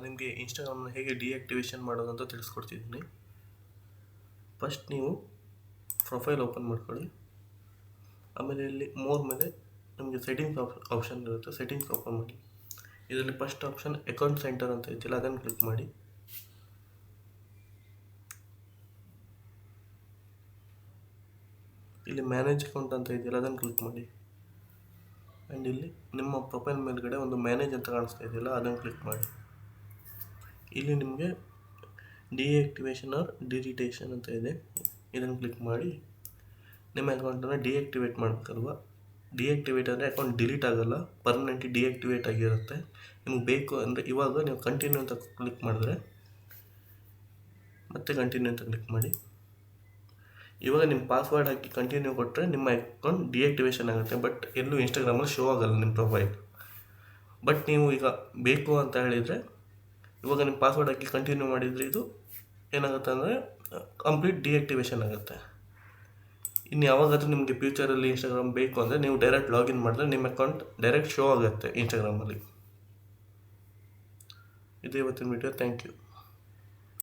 ನಿಮಗೆ ಇನ್ಸ್ಟಾಗ್ರಾಮ್ನ ಹೇಗೆ ಡಿಆಕ್ಟಿವೇಶನ್ ಮಾಡೋದು ಅಂತ ತಿಳಿಸ್ಕೊಡ್ತಿದ್ದೀನಿ. ಫಸ್ಟ್ ನೀವು ಪ್ರೊಫೈಲ್ ಓಪನ್ ಮಾಡ್ಕೊಳ್ಳಿ. ಆಮೇಲೆ ಇಲ್ಲಿ ಮೋರ್ ಮೇಲೆ ನಿಮಗೆ ಸೆಟ್ಟಿಂಗ್ಸ್ ಆಪ್ಷನ್ ಇರುತ್ತೆ, ಸೆಟ್ಟಿಂಗ್ಸ್ ಓಪನ್ ಮಾಡಿ. ಇದರಲ್ಲಿ ಫಸ್ಟ್ ಆಪ್ಷನ್ ಅಕೌಂಟ್ ಸೆಂಟರ್ ಅಂತ ಇದೆಯಲ್ಲ, ಅದನ್ನು ಕ್ಲಿಕ್ ಮಾಡಿ. ಇಲ್ಲಿ ಮ್ಯಾನೇಜ್ ಅಕೌಂಟ್ ಅಂತ ಇದೆಯಲ್ಲ, ಅದನ್ನು ಕ್ಲಿಕ್ ಮಾಡಿ. ಆ್ಯಂಡ್ ಇಲ್ಲಿ ನಿಮ್ಮ ಪ್ರೊಫೈಲ್ ಮೇಲ್ಗಡೆ ಒಂದು ಮ್ಯಾನೇಜ್ ಅಂತ ಕಾಣಿಸ್ತಾ ಇದೆಯಲ್ಲ, ಅದನ್ನು ಕ್ಲಿಕ್ ಮಾಡಿ. ಇಲ್ಲಿ ನಿಮಗೆ ಡಿಆಕ್ಟಿವೇಶನ್ ಆರ್ ಡಿಲೀಟೇಷನ್ ಅಂತ ಇದೆ, ಇದನ್ನು ಕ್ಲಿಕ್ ಮಾಡಿ. ನಿಮ್ಮ ಅಕೌಂಟನ್ನು ಡಿಆಕ್ಟಿವೇಟ್ ಮಾಡಬೇಕಲ್ವ. ಡಿಆಕ್ಟಿವೇಟ್ ಅಂದರೆ ಅಕೌಂಟ್ ಡಿಲೀಟ್ ಆಗೋಲ್ಲ, ಪರ್ಮನೆಂಟ್ಲಿ ಡಿಆಕ್ಟಿವೇಟ್ ಆಗಿರುತ್ತೆ. ನಿಮ್ಗೆ ಬೇಕು ಅಂದರೆ ಇವಾಗ ನೀವು ಕಂಟಿನ್ಯೂ ಅಂತ ಕ್ಲಿಕ್ ಮಾಡಿದ್ರೆ ಮತ್ತೆ ಕಂಟಿನ್ಯೂ ಅಂತ ಕ್ಲಿಕ್ ಮಾಡಿ. ಇವಾಗ ನಿಮ್ಮ ಪಾಸ್ವರ್ಡ್ ಹಾಕಿ ಕಂಟಿನ್ಯೂ ಕೊಟ್ಟರೆ ನಿಮ್ಮ ಅಕೌಂಟ್ ಡಿಆಕ್ಟಿವೇಶನ್ ಆಗುತ್ತೆ, ಬಟ್ ಎಲ್ಲೂ ಇನ್ಸ್ಟಾಗ್ರಾಮಲ್ಲಿ ಶೋ ಆಗಲ್ಲ ನಿಮ್ಮ ಪ್ರೊಫೈಲ್. ಬಟ್ ನೀವು ಈಗ ಬೇಕು ಅಂತ ಹೇಳಿದರೆ ಇವಾಗ ನಿಮ್ಮ ಪಾಸ್ವರ್ಡ್ ಹಾಕಿ ಕಂಟಿನ್ಯೂ ಮಾಡಿದರೆ ಇದು ಏನಾಗುತ್ತೆ ಅಂದರೆ ಕಂಪ್ಲೀಟ್ ಡಿಆಕ್ಟಿವೇಶನ್ ಆಗುತ್ತೆ. ಇನ್ನು ಯಾವಾಗಾದರೂ ನಿಮಗೆ ಫ್ಯೂಚರಲ್ಲಿ ಇನ್ಸ್ಟಾಗ್ರಾಮ್ ಬೇಕು ಅಂದರೆ ನೀವು ಡೈರೆಕ್ಟ್ ಲಾಗಿನ್ ಮಾಡಿದ್ರೆ ನಿಮ್ಮ ಅಕೌಂಟ್ ಡೈರೆಕ್ಟ್ ಶೋ ಆಗುತ್ತೆ ಇನ್ಸ್ಟಾಗ್ರಾಮಲ್ಲಿ. ಇದೇ ಇವತ್ತಿನ ವಿಡಿಯೋ. Thank you.